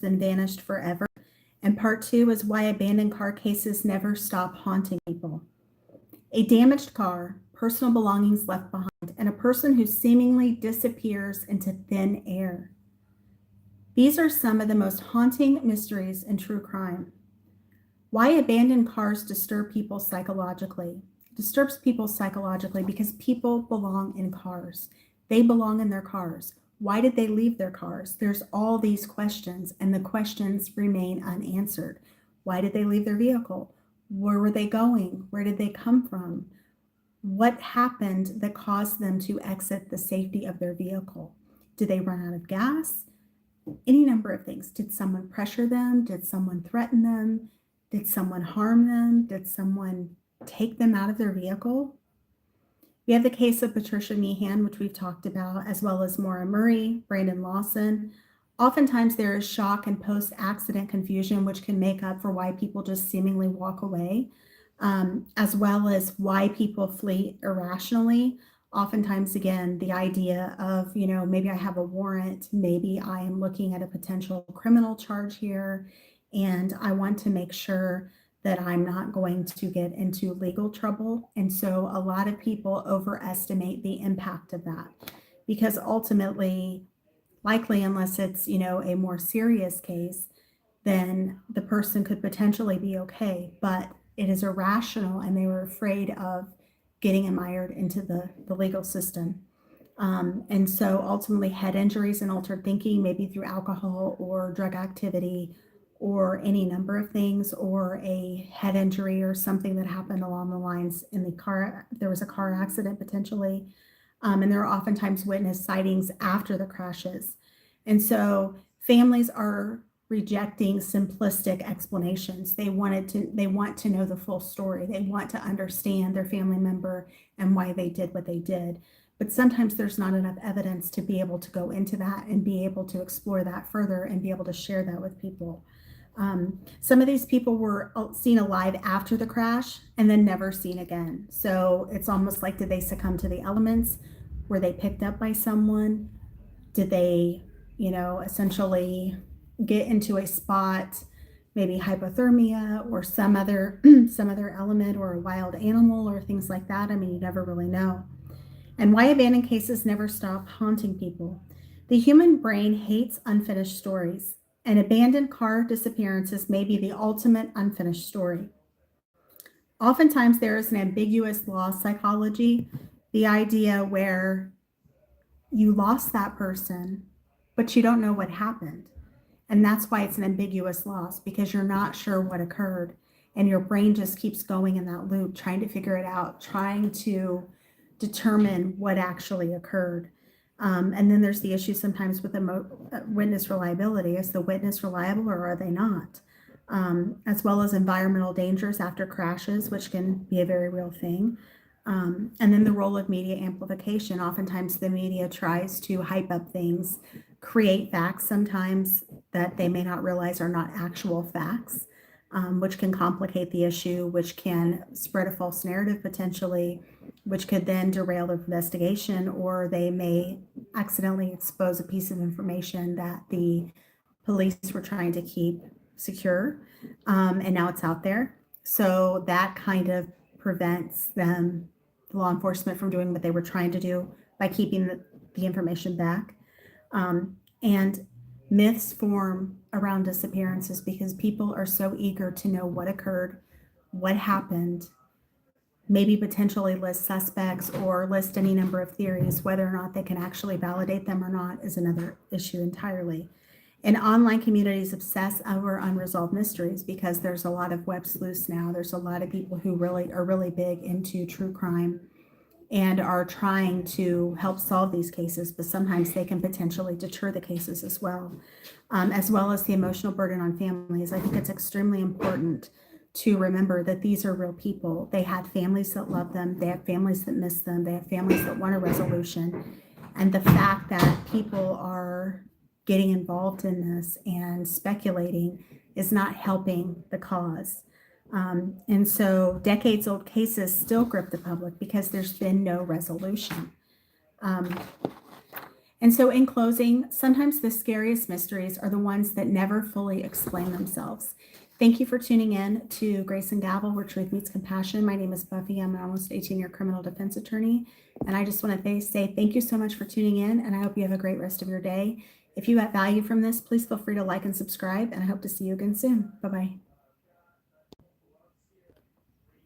then vanished forever. And part two is why abandoned car cases never stop haunting people. A damaged car, personal belongings left behind, and a person who seemingly disappears into thin air. These are some of the most haunting mysteries in true crime. Why abandoned cars disturb people psychologically. It disturbs people psychologically because people belong in cars. They belong in their cars. Why did they leave their cars? There's all these questions, and the questions remain unanswered. Why did they leave their vehicle? Where were they going? Where did they come from? What happened that caused them to exit the safety of their vehicle? Did they run out of gas? Any number of things. Did someone pressure them? Did someone threaten them? Did someone harm them? Did someone take them out of their vehicle? We have the case of Patricia Meehan, which we've talked about, as well as Maura Murray, Brandon Lawson. Oftentimes there is shock and post-accident confusion, which can make up for why people just seemingly walk away, as well as why people flee irrationally. Oftentimes, again, the idea of, maybe I have a warrant, maybe I am looking at a potential criminal charge here, and I want to make sure that I'm not going to get into legal trouble. And so a lot of people overestimate the impact of that because ultimately, likely unless it's, a more serious case, then the person could potentially be okay, but it is irrational and they were afraid of getting mired into the legal system. And so ultimately head injuries and altered thinking, maybe through alcohol or drug activity or any number of things, or a head injury or something that happened along the lines in the car. There was a car accident potentially. And there are oftentimes witness sightings after the crashes. And so families are rejecting simplistic explanations. They want to know the full story. They want to understand their family member and why they did what they did. But sometimes there's not enough evidence to be able to go into that and be able to explore that further and be able to share that with people. Some of these people were seen alive after the crash and then never seen again. So it's almost like, did they succumb to the elements? Were they picked up by someone? Did they, essentially get into a spot, maybe hypothermia or some other element or a wild animal or things like that? I mean, you never really know. And why abandoned cases never stop haunting people. The human brain hates unfinished stories, and abandoned car disappearances may be the ultimate unfinished story. Oftentimes there is an ambiguous loss psychology, the idea where you lost that person, but you don't know what happened. And that's why it's an ambiguous loss, because you're not sure what occurred. And your brain just keeps going in that loop, trying to figure it out, trying to determine what actually occurred. And then there's the issue sometimes with the witness reliability. Is the witness reliable or are they not? As well as environmental dangers after crashes, which can be a very real thing. And then the role of media amplification. Oftentimes the media tries to hype up things, create facts sometimes that they may not realize are not actual facts, which can complicate the issue, which can spread a false narrative potentially, which could then derail the investigation, or they may accidentally expose a piece of information that the police were trying to keep secure, and now it's out there. So that kind of prevents them, law enforcement, from doing what they were trying to do by keeping the information back. And myths form around disappearances because people are so eager to know what occurred, what happened, maybe potentially list suspects or list any number of theories. Whether or not they can actually validate them or not is another issue entirely. And online communities obsess over unresolved mysteries because there's a lot of web sleuths now. There's a lot of people who are really big into true crime and are trying to help solve these cases, but sometimes they can potentially deter the cases as well as the emotional burden on families. I think it's extremely important to remember that these are real people. They had families that love them. They have families that miss them. They have families that want a resolution. And the fact that people are getting involved in this and speculating is not helping the cause. And so decades old cases still grip the public because there's been no resolution. And so in closing, sometimes the scariest mysteries are the ones that never fully explain themselves. Thank you for tuning in to Grace and Gavel, where truth meets compassion. My name is Buffy. I'm an almost 18-year criminal defense attorney. And I just want to say thank you so much for tuning in, and I hope you have a great rest of your day. If you got value from this, please feel free to like and subscribe, and I hope to see you again soon. Bye-bye.